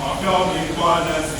Encore mi quale si.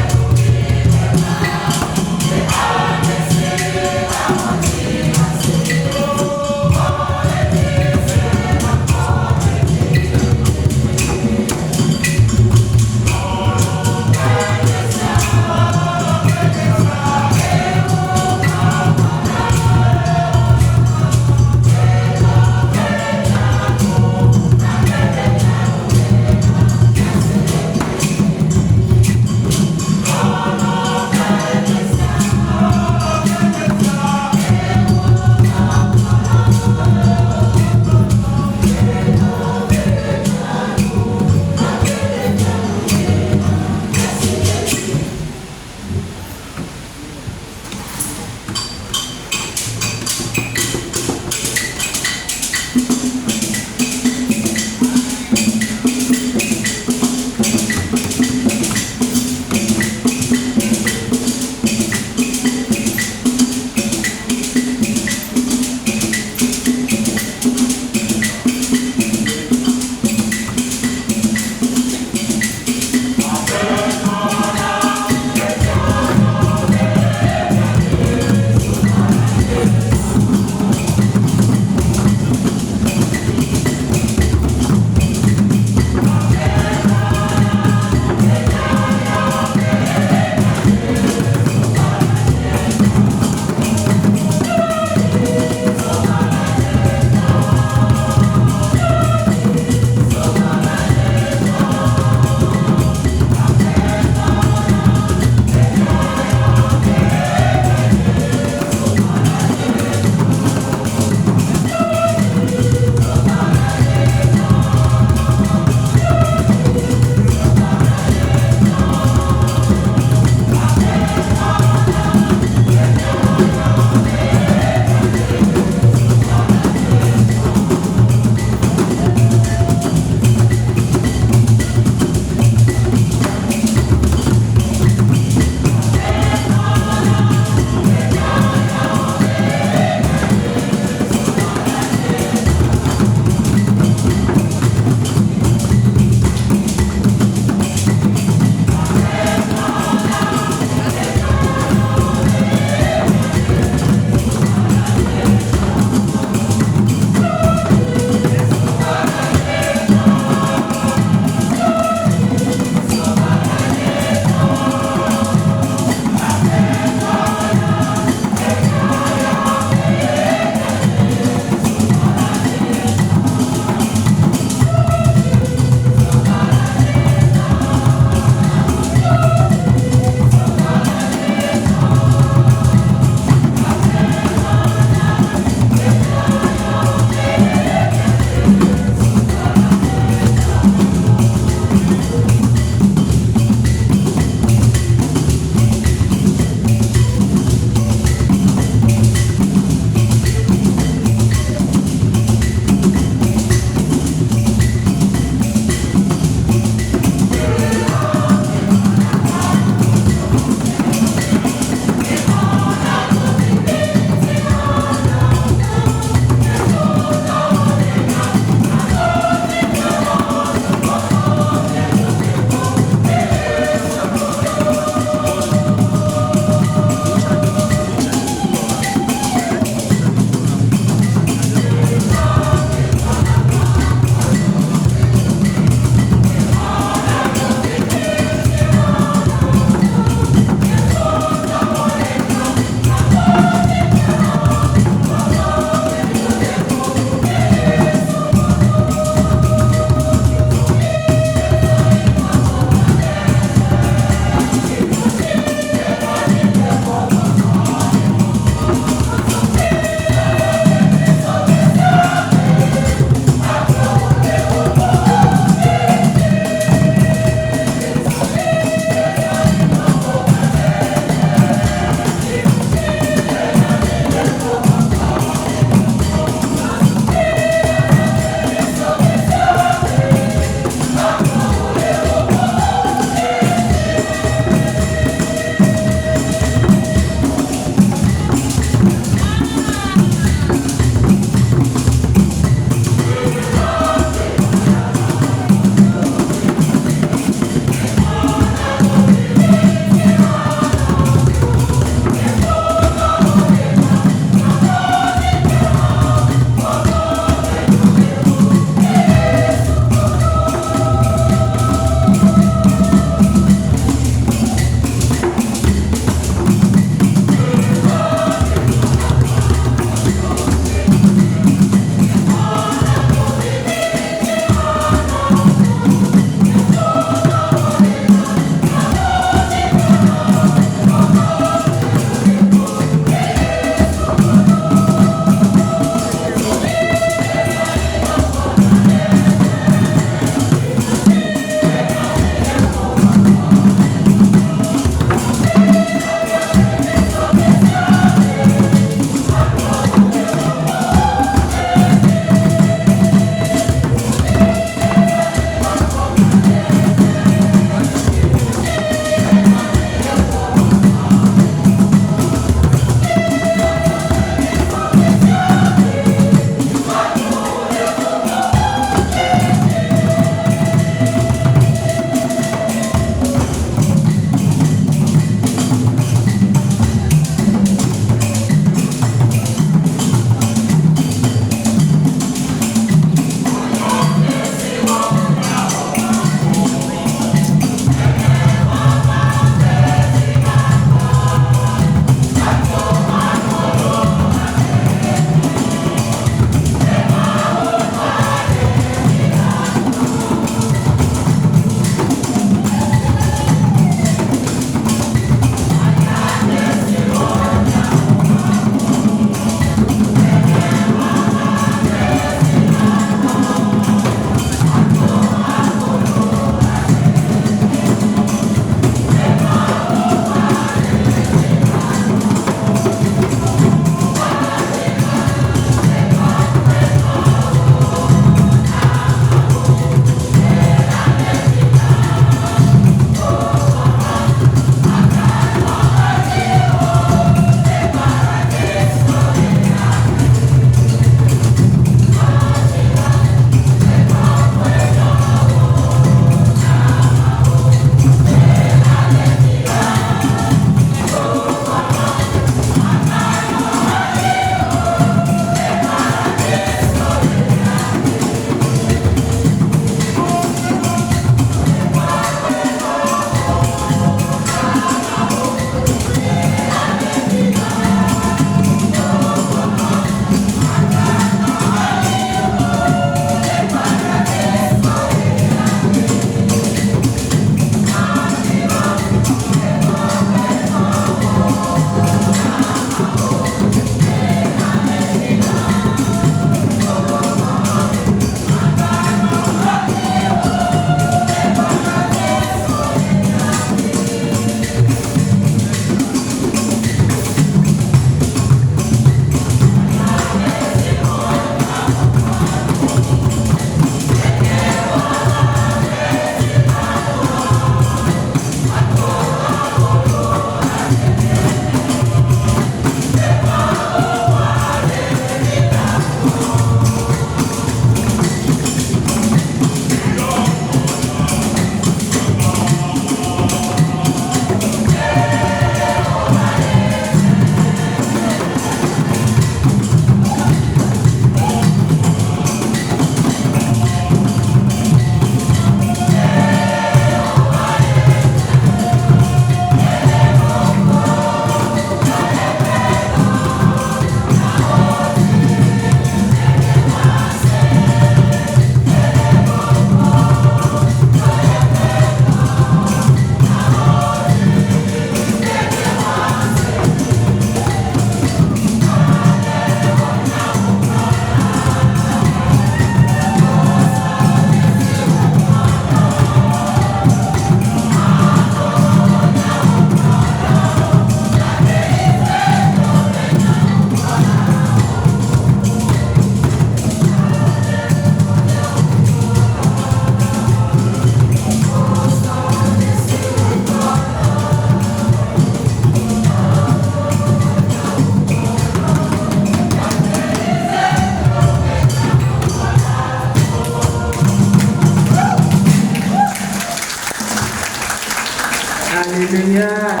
Alléluia.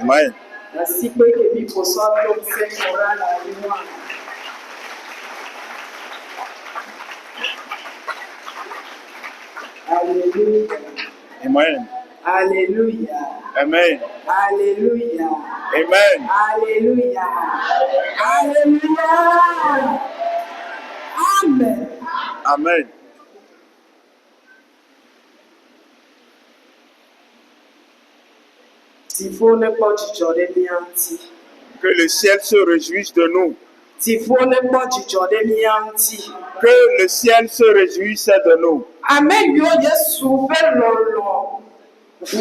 Amen. Ainsi que mi posso comme cette morale à moi. Alléluia. Amen. Alléluia. Amen. Alléluia. Amen. Alléluia. Alléluia. Amen. Amen. Tifone pochichore mianti. Que le ciel se réjouisse de nous. Tifone pochichore mianti. Que le ciel se réjouisse de nous. Amen yo Yesu fe lolo.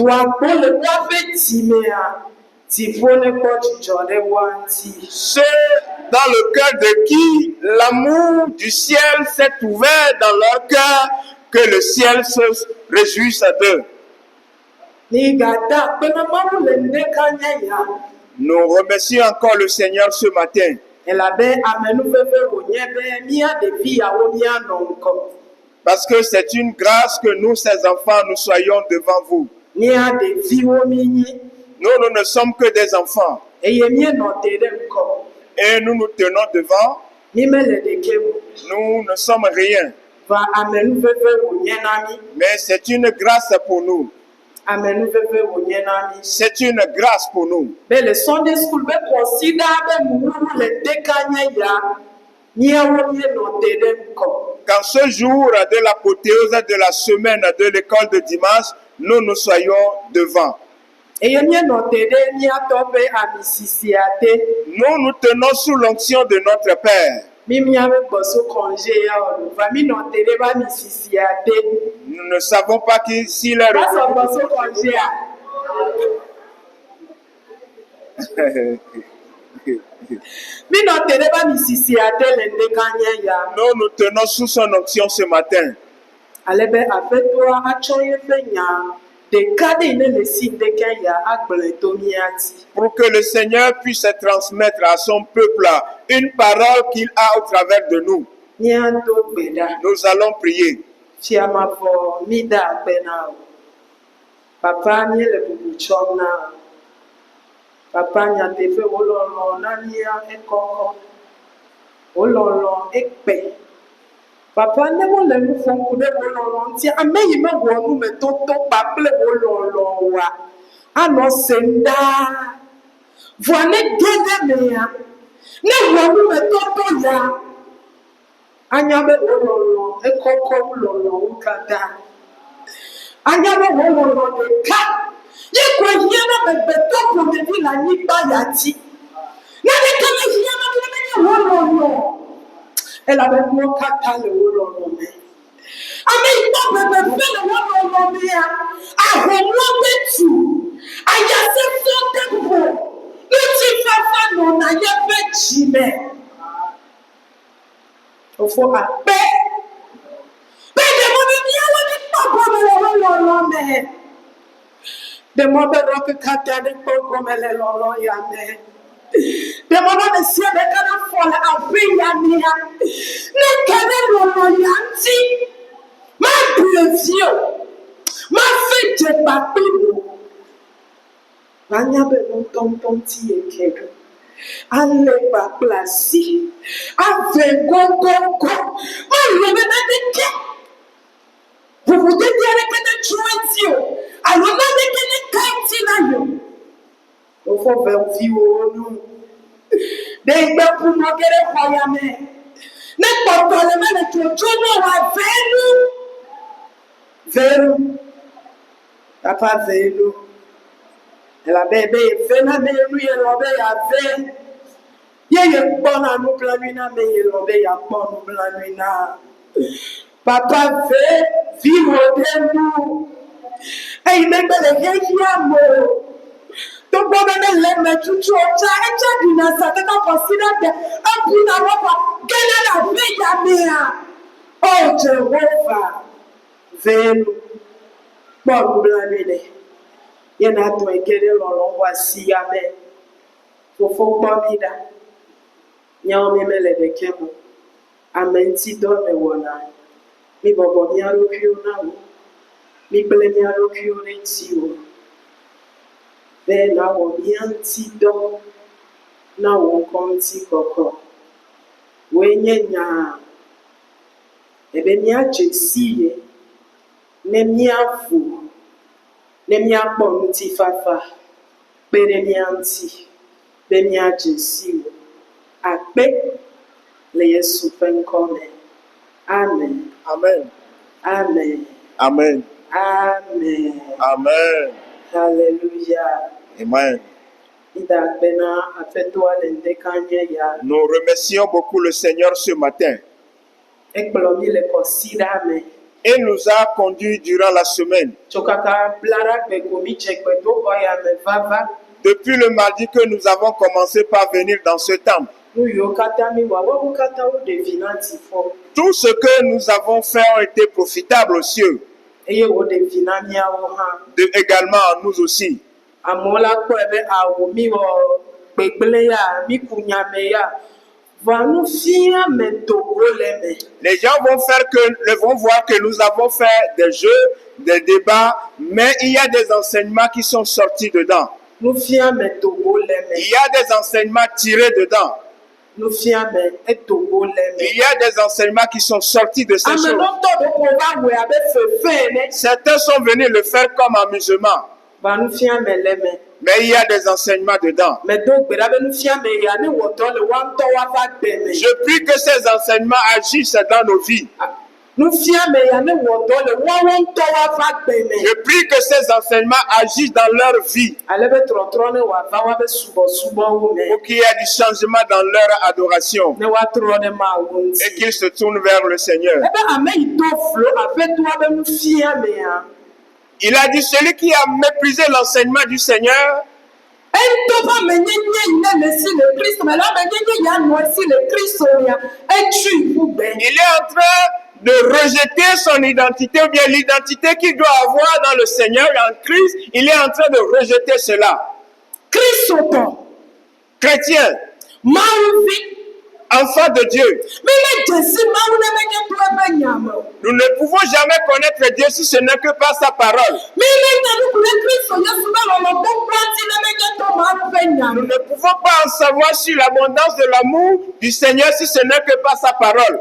Wa pole wa fe timea. Tifone pochichore wanti. Ceux dans le cœur de qui l'amour du ciel s'est ouvert dans leur cœur, que le ciel se réjouisse d'eux. Nous remercions encore le Seigneur ce matin. Parce que c'est une grâce que nous, ses enfants, nous soyons devant vous. Nous ne sommes que des enfants. Et nous nous tenons devant. Nous ne sommes rien. Mais c'est une grâce pour nous. C'est une grâce pour nous. Mais le Sunday school be consider le dekanya Quand ce jour de l'apothéose de la semaine de l'école de dimanche, nous nous soyons devant. Nous nous tenons sous l'onction de notre Père. Nous ne savons pas s'il est revenu. Nous nous tenons sous son onction ce matin. Pour que le Seigneur puisse transmettre à son peuple une parole qu'il a au travers de nous. Nous allons prier. Papa nyatefe wololo nania ekoko wololo ekpe papa ne mo le nu fonku de wololo nti ameyi me wonu me toto paple wololo wa ano senda voane gede me ya ne wonu me toto ya anya be wololo ekoko wololo ukada anya be wololo de ka yekwa hiana bebeto promedi la nipa yati na de kala hiana promedi wololo ela be mo kata le wololo me ame ipo bebe le wololo me ya ahomo betu aya se so tempo uti fafa no na ye bechi me ofo ape bebe mo ni awo ni papa me wololo me. The mother rock kata de program ele lolo yame. The mother de sia de kana fall afi yamia. Ne kana lolo yanti. Ma blessio. Ma fete papibo. Banya be ton ti ekedo. Ale pa plasi. Ave go. Ma lo be na de ke. Vous dites que de choisir. Alors là, il y a des il faut faire vivre nous. Des gens pour nous guérir royaume. N'importe quoi, le même que Dieu nous a vers nous. Papa vers nous. Et la bébé fait la bébé, elle a vers. Il y a bon à nous planina, mais il y a bon à nous planina. Papa fait vivre de nous. Et il est bel et bien. Donc, on a les mettre tout au tcha d'une certaine considère un peu d'avoir gagné la vie à oh, Jéhovah, vers nous. Bon, blâmer. Il y en a tout et quel est voici, amen. Faut pas mida. Il y a un même les bekemo. Amen, si donne le wana. Mi bobo ni alokio na. Mi ble ni alokio ne tiwo. bẹ́ẹ̀ náà wọ̀ mìíràn ń ti dọ́ náà wọ̀ kàn ti kọ̀kọ̀ wọ́n nyẹ nyaa ebe mìíràn jẹ sí yẹ ne mìíràn fò ne mìíràn pọ̀ ní ti fafa pé ne mìíràn ti bẹ́ẹ̀ mìíràn jẹ sí yẹ àpẹ́ lè yẹ sùpẹ́ nkọ́ mẹ́ amen. Amen. Amen. Amen. Amen. Amen. Hallelujah. Amen. Nous Nous remercions beaucoup le Seigneur ce matin. Il nous a conduits durant la semaine. Depuis le mardi que nous avons commencé par venir dans ce temple. Tout ce que nous avons fait a été profitable aux cieux. Également à nous aussi. Les gens vont voir que nous avons fait des jeux, des débats, mais il y a des enseignements qui sont sortis dedans. Il y a des enseignements tirés dedans. Il y a des enseignements qui sont sortis de ces choses. Certains sont venus le faire comme amusement. Mais il y a des enseignements dedans. Je prie que ces enseignements agissent dans nos vies. Je prie que ces enseignements agissent dans leur vie. Pour qu'il y ait du changement dans leur adoration. Et qu'ils se tournent vers le Seigneur. Il a dit, celui qui a méprisé l'enseignement du Seigneur, il est en train de rejeter son identité, ou bien l'identité qu'il doit avoir dans le Seigneur en Christ. Il est en train de rejeter cela. Chrétien, enfant de Dieu, nous ne pouvons jamais connaître Dieu si ce n'est que par sa parole. Nous ne pouvons pas en savoir sur l'abondance de l'amour du Seigneur si ce n'est que par sa parole.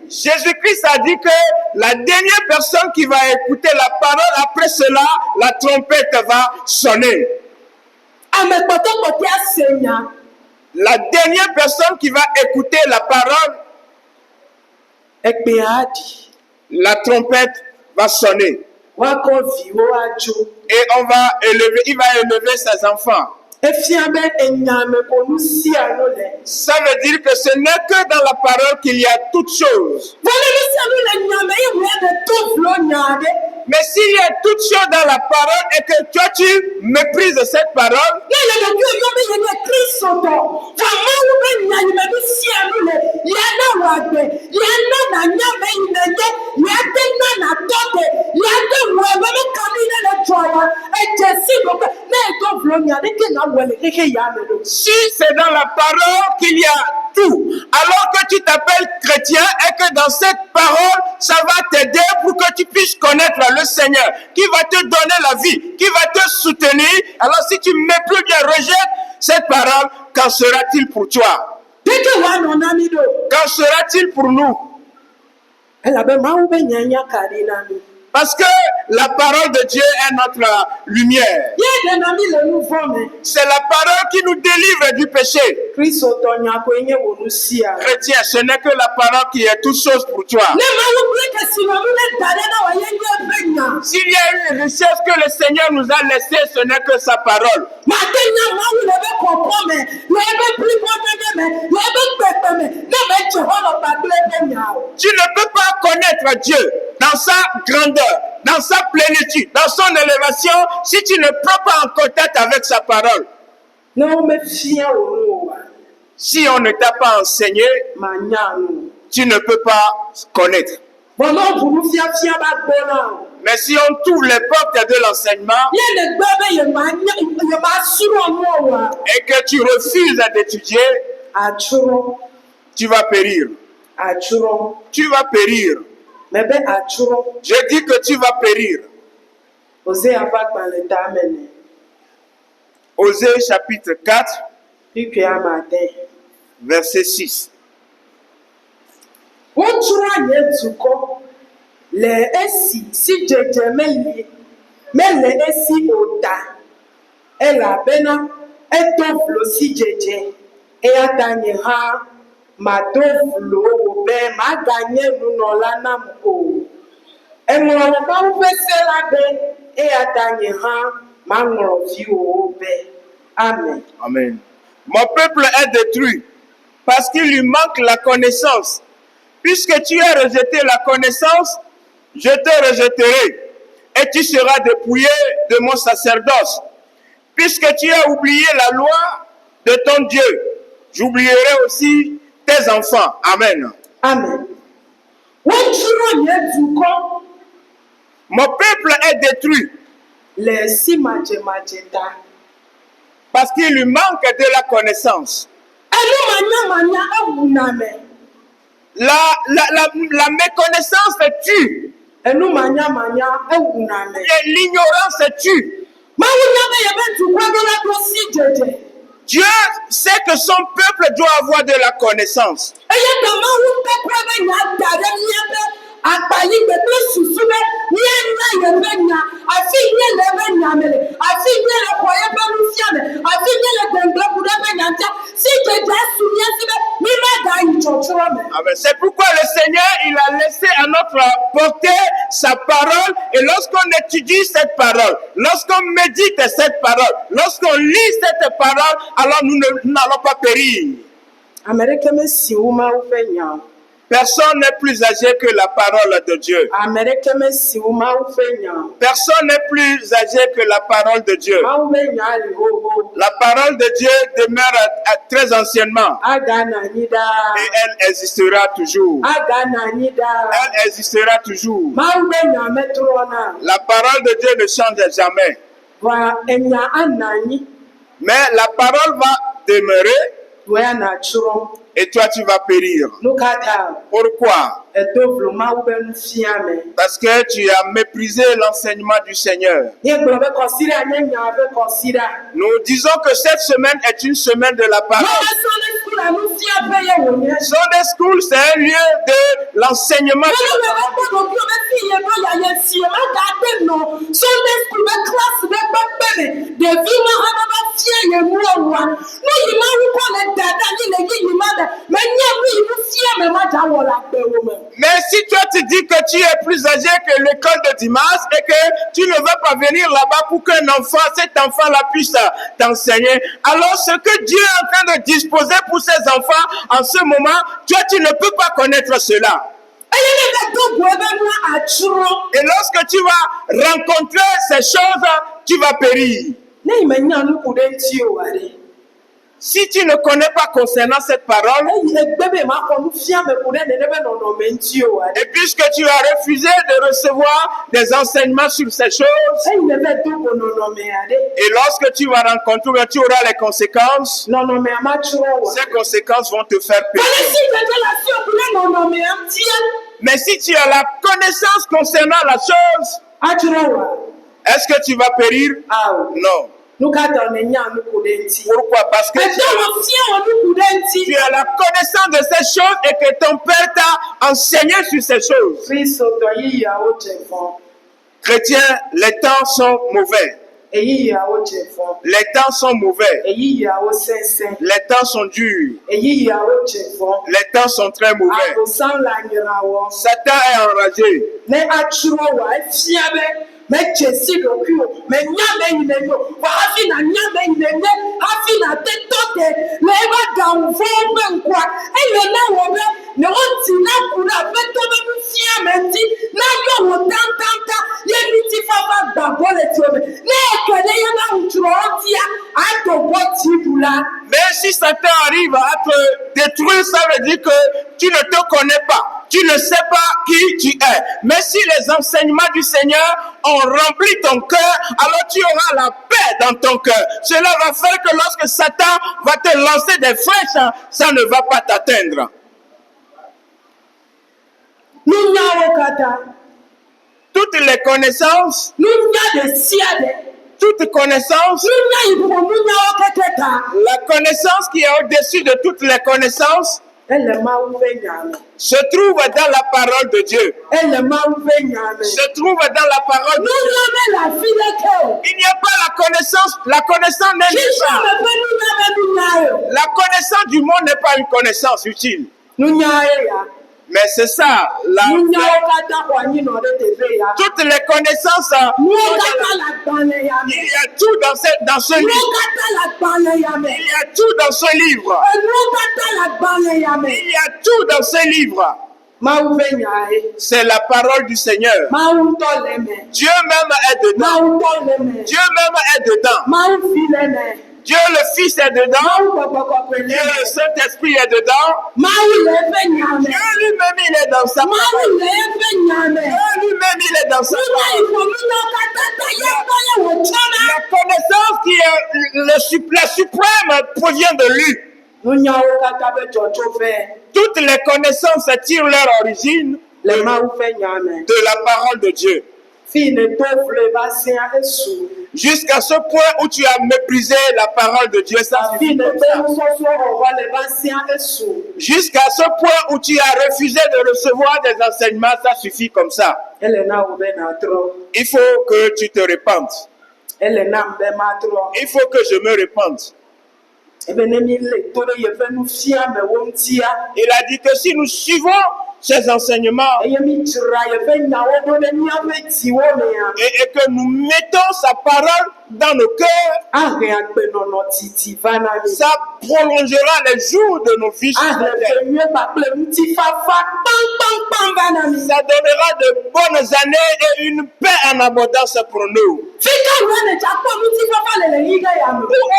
Jésus-Christ a dit que la dernière personne qui va écouter la parole, après cela, la trompette va sonner. La dernière personne qui va écouter la parole, la trompette va sonner. Et il va élever ses enfants. Ça veut dire que ce n'est que dans la parole qu'il y a toutes choses. Mais s'il y a toutes choses dans la parole et que toi tu méprises cette parole, si c'est dans la parole qu'il y a tout, alors que tu t'appelles chrétien et que dans cette parole, ça va t'aider pour que tu puisses connaître le Seigneur, qui va te donner la vie, qui va te soutenir. Alors si tu méprises bien, rejettes cette parole, qu'en sera-t-il pour toi? Qu'en sera-t-il pour nous? Parce que la parole de Dieu est notre lumière. C'est la parole qui nous délivre du péché. Chrétien, ce n'est que la parole qui est toute chose pour toi. S'il y a une richesse que le Seigneur nous a laissée, ce n'est que sa parole. Tu ne peux pas connaître Dieu dans sa grandeur, dans sa plénitude, dans son élévation, si tu ne prends pas en contact avec sa parole. Si on ne t'a pas enseigné, tu ne peux pas connaître. Mais si on t'ouvre les portes de l'enseignement et que tu refuses d'étudier, tu vas périr. Tu vas périr. Mebe aturo. Je dis que tu vas périr. Osée ava gbalẽ ta mene. Osée chapitre 4, Pique ya matin. verset 6. Wotsro anye dukɔ le esi si dzedze mele esi o ta. Elabena edo vlo si dzedze. Eya ta nye hã mado vlo wo be maganye nunɔla nam o. Eŋlɔ le Mawu ƒe se la be eya ta nye hã maŋlɔ viwo be. Amen. Amen. Mon peuple est détruit parce qu'il lui manque la connaissance. Puisque tu as rejeté la connaissance, je te rejetterai et tu seras dépouillé de mon sacerdoce. Puisque tu as oublié la loi de ton Dieu, j'oublierai aussi tes enfants. Amen. Amen. Wotsro nye dukɔ Mon peuple est détruit le si madzemadze ta. parce qu'il lui manque de la connaissance. Enu manya ewuna me. La méconnaissance tue. Enu manya ewuna me. Et l'ignorance tue. Mawu nya be yebe dukɔ do la do si dzedze. Dieu sait que son peuple doit avoir de la connaissance. Eye ta Mawu pɛpɛ be nya da ɖe miabe akpayi gbegble susu be míenya yebe nya afi nye le be nya me le afi nye le xɔ yebe nufia me afi nye le gbɛngbɛku ɖe be nya ŋutia si dzedze su míasi be mi mega yi tsɔtsrɔ̃ me. Amen. C'est pourquoi le Seigneur, il a laissé à notre portée sa parole. Et lorsqu'on étudie cette parole, lorsqu'on médite cette parole, lorsqu'on lit cette parole, alors nous n'allons pas périr. Ame ɖeke mesi wu Mawu ƒe nya o. Personne n'est plus âgé que la parole de Dieu. Ame ɖeke mesi wu Mawu ƒe nya o. Personne n'est plus âgé que la parole de Dieu. Mawu ƒe nya li xoxo. La parole de Dieu demeure très anciennement Agana anyi ɖaa. et elle existera toujours. Agana anyi ɖaa. Elle existera toujours. Mawu ƒe nya metrɔna. La parole de Dieu ne change jamais. Va enya ana anyi. Mais la parole va demeurer Doya na tsrɔ̃. et toi tu vas périr. Nu ka ta Pourquoi? edo vlo Mawu ƒe nufia me. Parce que tu as méprisé l'enseignement du Seigneur. Míegblɔ be kɔsiɖa nye nya ƒe kɔsiɖa. Nous disons que cette semaine est une semaine de la parole. Mawu Sunday school le nufia ƒe ye wònye. Sunday School, c'est un lieu de l'enseignement. Mawu le be kpɔ ɖokuiwo be fi ye ɖo yaye si ye maga ate nɔ Sunday school be class be kpekpe me. Ɖevi ma ame be fia ye nuwo wa. Nu yi Mawu kɔ le dada ni le yiyi ma me. Menye nu yi nufia me ma dza wɔ le agbewo me. Mais si toi tu dis que tu es plus âgé que l'école de dimanche et que tu ne veux pas venir là-bas pour qu'un enfant, cet enfant-là puisse t'enseigner, alors ce que Dieu est en train de disposer pour ses enfants en ce moment, toi tu ne peux pas connaître cela. Eye ne be do go ebe nua atsrɔ̃. Et lorsque tu vas rencontrer ces choses, tu vas périr. Ne yi menya nuku ɖe ŋuti o aɖe. Si tu ne connais pas concernant cette parole, Eyi egbe be makɔ nufia me ku ɖe nene be nɔnɔme ŋuti o aɖe. et puisque tu as refusé de recevoir des enseignements sur ces choses, Eyi ne be do go nɔnɔme aɖe. et lorsque tu vas rencontrer, tu auras les conséquences, Nɔnɔmea matsrɔ̃ wa. ces conséquences vont te faire périr. Kele si dzedze le asi o ku ɖe nɔnɔmea ŋutia. Mais si tu as la connaissance concernant la chose, Atsrɔ̃ wa. est-ce que tu vas périr? Awo. Non. Nu ka ta ne nya nuku ɖe ŋuti. Pourquoi? Parce que Edo wɔ fia wɔ nuku ɖe ŋuti. tu as la connaissance de ces choses et que ton Père t'a enseigné sur ces choses. Kristotɔ yiyiawo dze fɔ. Chrétiens, les temps sont mauvais. Eyiyiawo dze fɔ. Les temps sont mauvais. Eyiyiawo sɛnsɛn. Les temps sont durs. Eyiyiawo dze fɔ. Les temps sont très mauvais. Abosan le anyra wɔ. Satan est enragé. Ne atsrɔ̃ wa efia be metse si ɖokui o menya be yi ne nyo wa hafi na nya be yi ne nye hafi na te tɔ te le ebe ɖawuvɔwo ƒe ŋkua eye ne wɔ be ne woti na ku ɖe aƒetɔ be nufia me ŋuti na yɔ wò tantanta ye ŋutifafa gbàgbɔ le tio me ne eke ɖe yena ŋutsrɔ̃wo tia aɖo gbɔ tsi ɖu la. Mais si Satan arrive à te détruire, ça veut dire que tu ne te connais pas. Tu ne sais pas qui tu es. Mais si les enseignements du Seigneur ont rempli ton cœur, alors tu auras la paix dans ton cœur. Cela va faire que lorsque Satan va te lancer des flèches, ça ne va pas t'atteindre. Nunyawo Toutes les connaissances, toute connaissance, la connaissance qui est au-dessus de toutes les connaissances, se trouve dans la parole de Dieu. Se trouve dans la parole de Dieu. Il n'y a pas la connaissance n'est pas. La connaissance du monde n'est pas une connaissance utile. Mais c'est ça, toutes les connaissances, il y a tout dans ce livre. Il y a tout dans ce livre. Il y a tout dans ce livre. C'est la parole du Seigneur. Dieu même est dedans. Dieu même est dedans. Dieu le Fils est dedans. Dieu le Saint-Esprit est dedans. Dieu lui-même il est dans sa parole. Dieu lui-même il est dans sa parole. La connaissance qui est la suprême provient de lui. Toutes les connaissances tirent leur origine de la parole de Dieu. Jusqu'à ce point où tu as méprisé la parole de Dieu, ça suffit comme ça. Jusqu'à ce point où tu as refusé de recevoir des enseignements, ça suffit comme ça. Il faut que tu te répandes. Il faut que je me répande. Il a dit que si nous suivons ces enseignements et que nous mettons sa parole dans nos cœurs, ça prolongera les jours de nos vies. Ça donnera de bonnes années et une paix en abondance pour nous. Où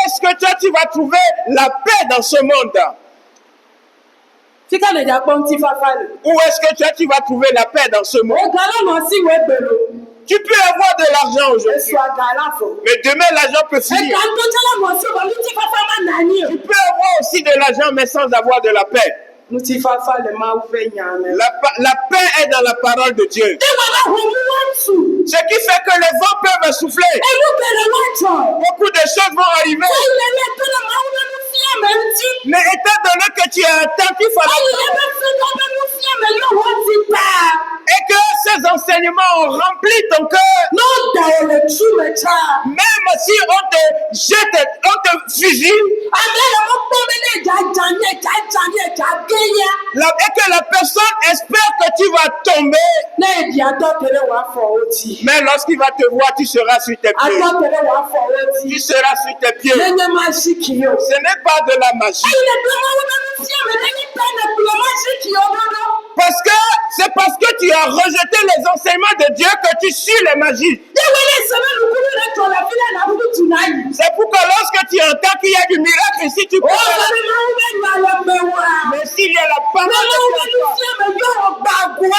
est-ce que toi tu vas trouver la paix dans ce monde? Où est-ce que toi tu vas trouver la paix dans ce monde? Tu peux avoir de l'argent aujourd'hui, mais demain l'argent peut finir. Tu peux avoir aussi de l'argent mais sans avoir de la paix. La paix est dans la parole de Dieu. Ce qui fait que les vents peuvent souffler. Beaucoup de choses vont arriver. Mais étant donné que tu es attentif à la parole et que ces enseignements ont rempli ton cœur, même si on te jette, on te fusille, et que la personne espère que tu vas tomber, mais lorsqu'il va te voir, tu seras sur tes pieds. Tu seras sur tes pieds. Ce n'est pas de la magie. Parce que c'est parce que tu as rejeté les enseignements de Dieu que tu suis les magies. C'est pourquoi lorsque tu entends qu'il y a du miracle ici, tu peux. Mais s'il y a la parole de Dieu, mais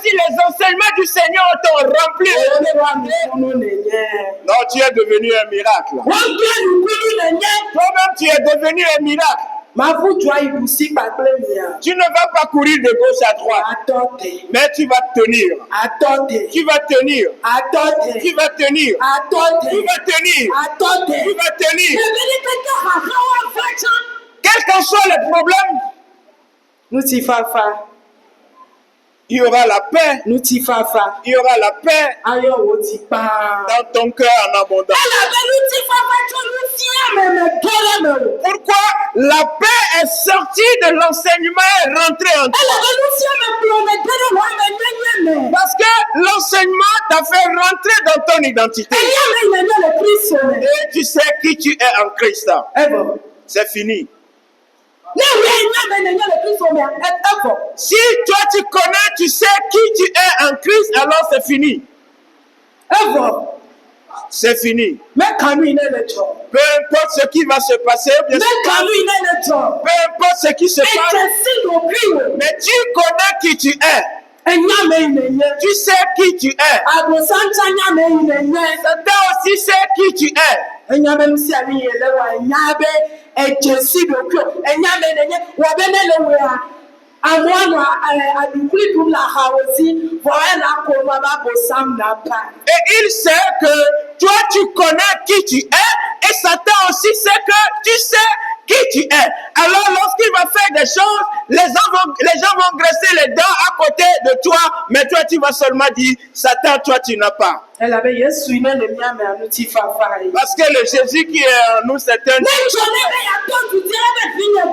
si les enseignements du Seigneur t'ont rempli, non, tu es devenu un miracle. Toi-même, tu es devenu un miracle. Tu ne vas pas courir de gauche à droite, mais tu vas tenir. Tu vas tenir. Tu vas tenir. Tu vas tenir. Tu vas tenir. Quels qu'en soient les problèmes, il y aura la paix. Il y aura la paix dans ton cœur en abondance. Pourquoi la paix est sortie de l'enseignement et rentrée en toi? Parce que l'enseignement t'a fait rentrer dans ton identité. Et tu sais qui tu es en Christ. C'est fini. Si toi tu connais, tu sais qui tu es en Christ, alors c'est fini. C'est fini. Peu importe ce qui va se passer, bien sûr, peu importe ce qui se passe, mais tu connais qui tu es. Tu sais qui tu es. Satan aussi sait qui tu es. amoano adukuli dum la hawosi voye na koma ba bosam na pa. Et il sait que toi tu connais qui tu es et Satan aussi sait que tu sais qui tu es. Alors lorsqu'il va faire des choses, les gens vont graisser les dents à côté de toi, mais toi tu vas seulement dire, Satan, toi tu n'as pas. Elle avait Yesu ine le mia me anuti fafa. Parce que le Jésus qui est en nous, c'est un Dieu.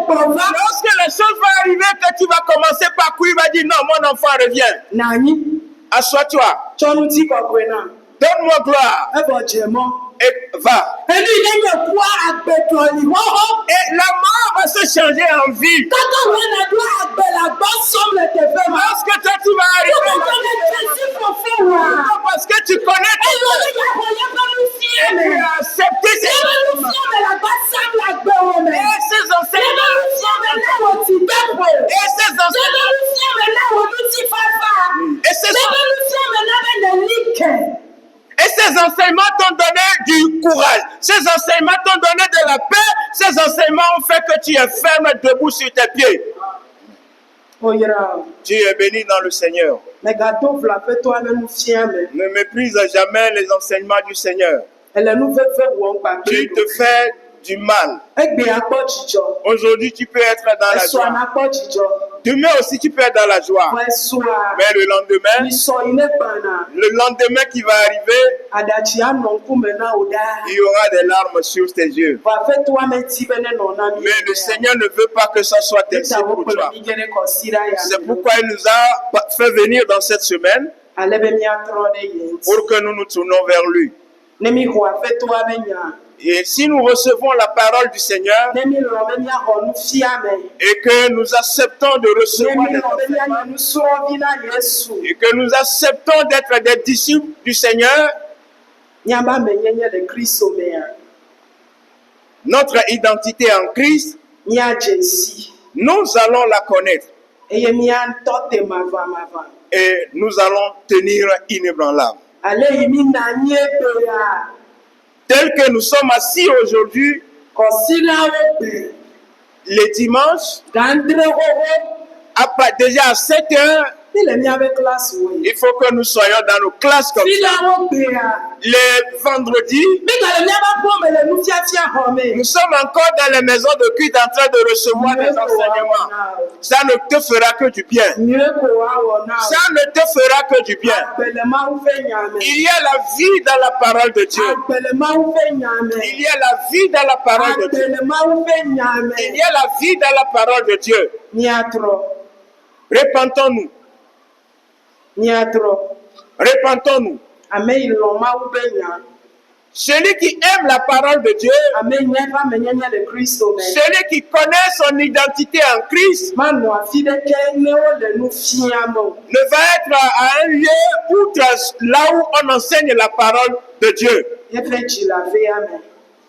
Lorsque les choses vont arriver, que tu vas commencer par quoi, il va dire, non, mon enfant revient. Nani, Assois-toi. chonuti kokwena. Donne-moi gloire. Ebo jemo. Et va. Elu ine me kwa agbetoli. Ho. Et la mort va se changer en vie. Kaka wena dwa agbela bosom le teve ma. Parce que toi, tu vas arriver. Parce que tu connais ton Dieu. Et tu as accepté ces enseignements. Et ces enseignements. Et ces enseignements. Et ces enseignements t'ont donné du courage. Ces enseignements t'ont donné de la paix. Ces enseignements ont fait que tu es ferme debout sur tes pieds. Tu es béni dans le Seigneur. Ne méprise jamais les enseignements du Seigneur. Tu te fais du mal. Aujourd'hui, tu peux être dans la joie. Demain aussi, tu peux être dans la joie. Mais le lendemain qui va arriver, il y aura des larmes sur tes yeux. Mais le Seigneur ne veut pas que ça soit ainsi pour toi. C'est pourquoi il nous a fait venir dans cette semaine pour que nous nous tournions vers lui. Et si nous recevons la parole du Seigneur et que nous acceptons de recevoir les enseignements et que nous acceptons d'être des disciples du Seigneur, notre identité en Christ, nous allons la connaître et nous allons tenir inébranlable. Tel que nous sommes assis aujourd'hui, les dimanches, déjà à 7 heures, il faut que nous soyons dans nos classes comme ça. Les vendredis, nous sommes encore dans les maisons de culte en train de recevoir des enseignements. Ça ne te fera que du bien. Ça ne te fera que du bien. Il y a la vie dans la parole de Dieu. Il y a la vie dans la parole de Dieu. Il y a la vie dans la parole de Dieu. Repentons-nous. Repentons-nous. Celui qui aime la parole de Dieu, celui qui connaît son identité en Christ, ne va être à un lieu là où on enseigne la parole de Dieu.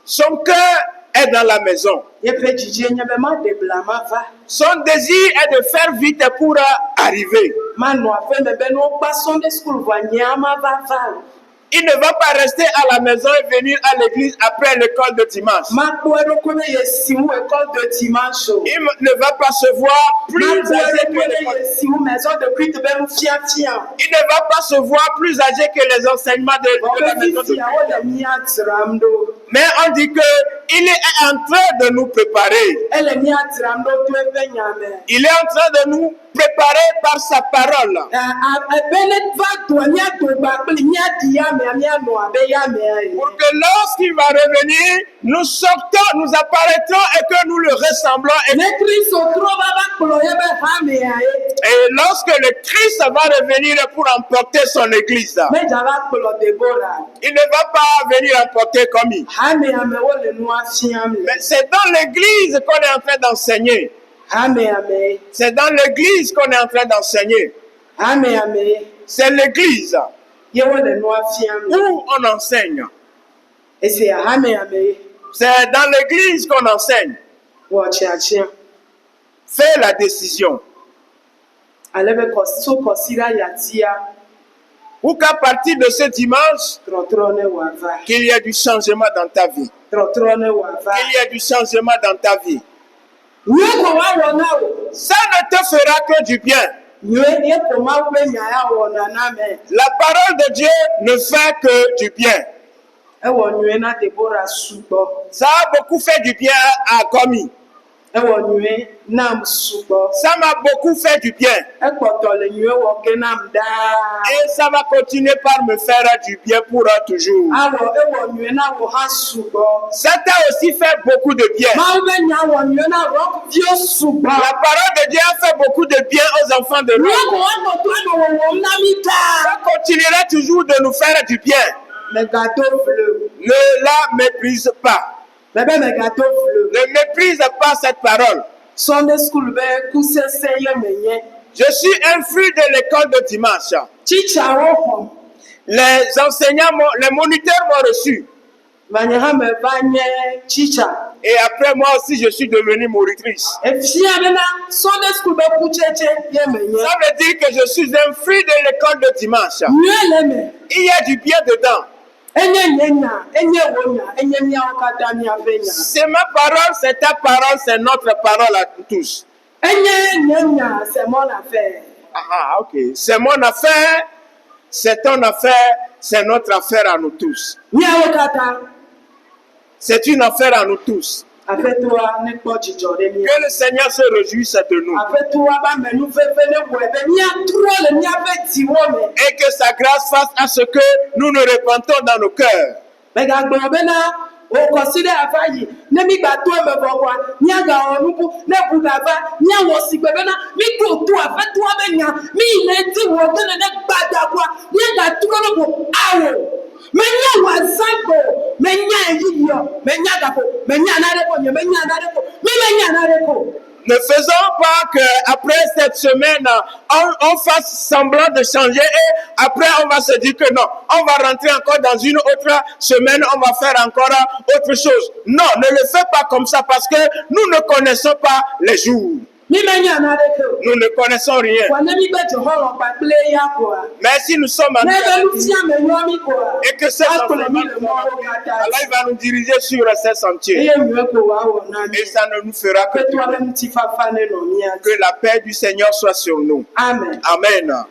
Son cœur est dans la maison. Son désir est de faire vite pour arriver. Il ne va pas rester à la maison et venir à l'église après l'école de dimanche. Il ne va pas se voir plus âgé que il ne va pas se voir plus âgé que les enseignements de la maison de culte. Mais on dit qu'il est en train de nous préparer. Il est en train de nous préparer par sa parole. Pour que lorsqu'il va revenir, nous sortons, nous apparaîtrons et que nous le ressemblons. Et lorsque le Christ va revenir pour emporter son église, il ne va pas venir emporter comme il. Mais c'est dans l'église qu'on est en train d'enseigner. C'est dans l'église qu'on est en train d'enseigner. C'est l'église où on enseigne. C'est dans l'église qu'on enseigne. Fais la décision. Pour qu'à partir de ce dimanche, qu'il y ait du changement dans ta vie. Qu'il y ait du changement dans ta vie. Nyue ko wa wɔ na o. Ça ne te fera que du bien. Nyue ye ko ma wo nya ya wɔ na na me. La parole de Dieu ne fait que du bien. E wɔ nyue na Deborah sugbɔ. Ça a beaucoup fait du bien à Komi. E wɔ nyue nam sugbɔ. Ça m'a beaucoup fait du bien. E kpɔtɔ le nyue wɔ ke nam daa. Et ça va continuer par me faire du bien pour toujours. Awɔ e wɔ nyue na wɔ ha sugbɔ. Ça t'a aussi fait beaucoup de bien. Ma wo nya wɔ nyue na wɔ vio sugbɔ. La parole de Dieu a fait beaucoup de bien aux enfants de l'homme. Nyue ko wa kpɔtɔ e wɔ wɔ na mi daa. Ça continuera toujours de nous faire du bien. Me gâteau fleu. Ne la méprise pas. Bébé me gâteau fleu. Ne méprise pas cette parole. Sunday school be kusese ye menye. Je suis un fruit de l'école de dimanche. Teacher wo. Les enseignants, les moniteurs m'ont reçu. Vanyera me vanye teacher. Et après moi aussi, je suis devenue monitrice. E fia bena Sunday school be kucheche ye menye. Ça veut dire que je suis un fruit de l'école de dimanche. Nyue le me. Il y a du bien dedans. Enye nyenya, enye wonya, enye nya okata mi avenya. C'est ma parole, c'est ta parole, c'est notre parole à tous. Enye nyenya, c'est mon affaire. Ah, ok. C'est mon affaire, c'est ton affaire, c'est notre affaire à nous tous. Nya okata. C'est une affaire à nous tous. Affaire toi ne kpo jijo de mi. Que le Seigneur se réjouisse de nous. Affaire toi ba menu fefe ne wo ebe nya tro le nya fe ti wo me. Et que sa grâce fasse à ce que nous nous repentons dans nos cœurs. Me ga gbon be na o consider afayi ne mi gba to me bo kwa nya ga onuku ne bu ga ba nya wo si gbe be na mi ko to affaire toi be nya mi le ti wo to ne gba da kwa nya ga tro no bo awo. Menya wazako, menya yiyo, menya gapo, menya nareko, menya nareko, menya nareko. Ne faisons pas qu'après cette semaine, on fasse semblant de changer et après on va se dire que non, on va rentrer encore dans une autre semaine, on va faire encore autre chose. Non, ne le fais pas comme ça parce que nous ne connaissons pas les jours. Nous ne connaissons rien. Mais si nous sommes en et que c'est Allah va nous diriger sur ces sentiers. Et ça ne nous fera que la paix du Seigneur soit sur nous. Amen. Amen.